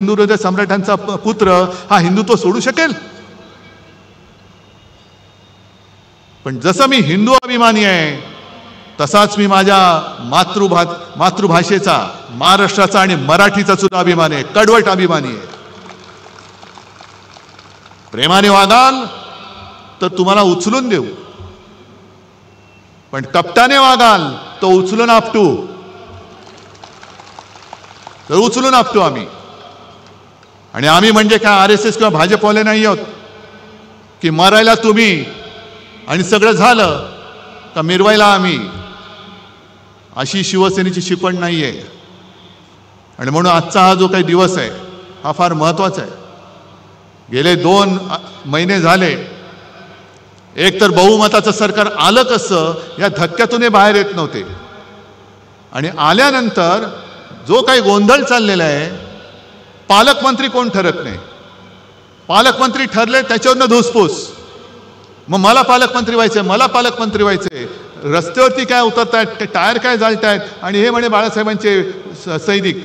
हिंदू हृदय सम्राटांचा पुत्र हा हिंदुत्व सोडू शकेल? पण जसं मी हिंदू अभिमानी आहे तसाच मी माझ्या मातृभाषेचा, महाराष्ट्राचा आणि मराठीचा सुद्धा अभिमान आहे, कडवट अभिमानी आहे. प्रेमाने वागाल तर तुम्हाला उचलून देऊ, पण कपटाने वागाल तो उचलून आपटू, आम्ही. आणि आम्ही म्हणजे काय RSS किंवा भाजपवाले नाही आहोत की मरायला तुम्ही आणि सगळं झालं का मिरवायला आम्ही. अशी शिवसेनेची शिकवण नाही आहे. आणि म्हणून आजचा हा जो काही दिवस आहे हा फार महत्त्वाचा आहे. गेले 2 महिने झाले एक तर बहुमताचं सरकार आलं कसं या धक्क्यातून हे बाहेर येत नव्हते. आणि आल्यानंतर जो काही गोंधळ चाललेला आहे, पालकमंत्री कोण ठरत नाही. पालकमंत्री ठरले त्याच्यावरनं धुसफूस. मग मला पालकमंत्री व्हायचंय, रस्त्यावरती काय उतरतायत, टायर काय जाळतायत आणि हे म्हणे बाळासाहेबांचे सैनिक.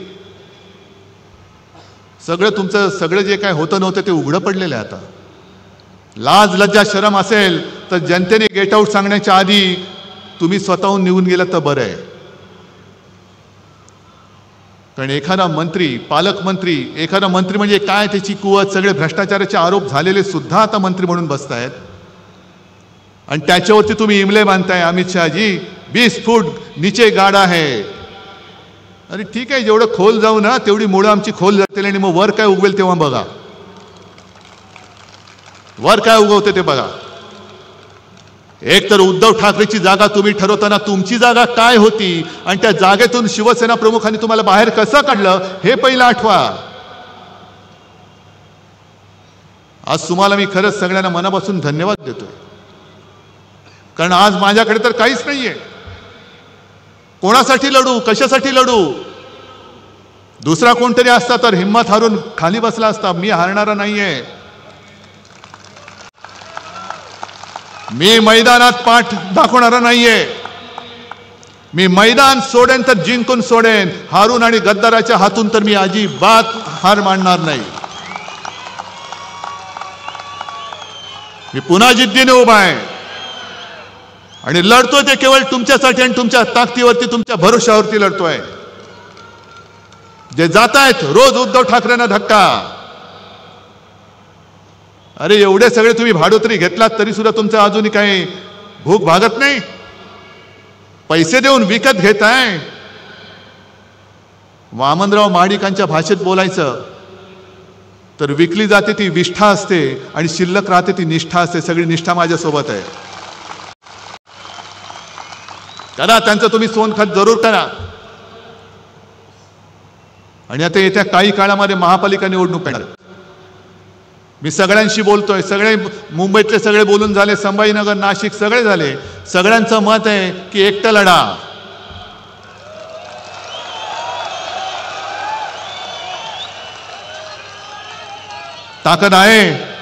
सगळं जे काय होतं नव्हतं ते उघडं पडलेलं आहे आता. लाज लज्जा शरम असेल तर जनतेने गेट आऊट सांगण्याच्या आधी तुम्ही स्वतःहून निघून गेलं तर बरं आहे. कारण एखादा मंत्री म्हणजे काय त्याची कुवत, सगळे भ्रष्टाचाराचे आरोप झालेले सुद्धा आता मंत्री म्हणून बसतायत. आणि त्याच्यावरती तुम्ही इमले बांधताय, अमित शहाजी 20 फूट नीचे गाडा है. अरे ठीक आहे, जेवढं खोल जाऊ ना तेवढी मुळं आमची खोल जातील आणि मग वर काय उगवेल तेव्हा बघा, वर काय उगवते ते बघा. एक तर उद्धव ठाकरेची जागा तुम्ही ठरवताना तुमची जागा काय होती आणि त्या जागेतून शिवसेना प्रमुखांनी तुम्हाला बाहेर कसं काढलं हे पहिलं आठवा. आज तुम्हाला मी खरंच सगळ्यांना मनापासून धन्यवाद देतोय. कारण आज माझ्याकडे तर काहीच नाहीये. कोणासाठी लढू, कशासाठी लढू? दुसरा कोणतरी असता तर हिम्मत हारून खाली बसला असता. मी हारणारा नाहीये. मी मैदानात पाठ दाखवणारा नाहीये. मी मैदान सोडेन तर जिंकून सोडेन. हारून आणि गद्दाराच्या हातून तर मी अजिबात हार मानणार नाही. मी पुन्हा जिद्दीने उभा आहे आणि लढतोय ते केवळ तुमच्यासाठी आणि तुमच्या ताकदीवरती, तुमच्या भरोशावरती लढतोय. जे जात आहेत रोज उद्धव ठाकरेंना धक्का. अरे एवढे सगळे तुम्ही भाडोत्री घेतलात तरी सुद्धा तुमचं अजूनही काही भूक भागत नाही. पैसे देऊन विकत घेताय. वामनराव महाडिकांच्या भाषेत बोलायचं तर विकली जाते ती विष्ठा असते आणि शिल्लक राहते ती निष्ठा असते. सगळी निष्ठा माझ्यासोबत आहे. करा त्यांचं तुम्ही सोनखत जरूर करा. आणि आता येत्या काही काळामध्ये महापालिका निवडणूक येणार. मी सगळ्यांशी बोलतोय, सगळे मुंबईतले सगळे बोलून झाले, संभाजीनगर, नाशिक सगळे झाले. सगळ्यांचं मत आहे की एकटं लढा. ताकद आहे.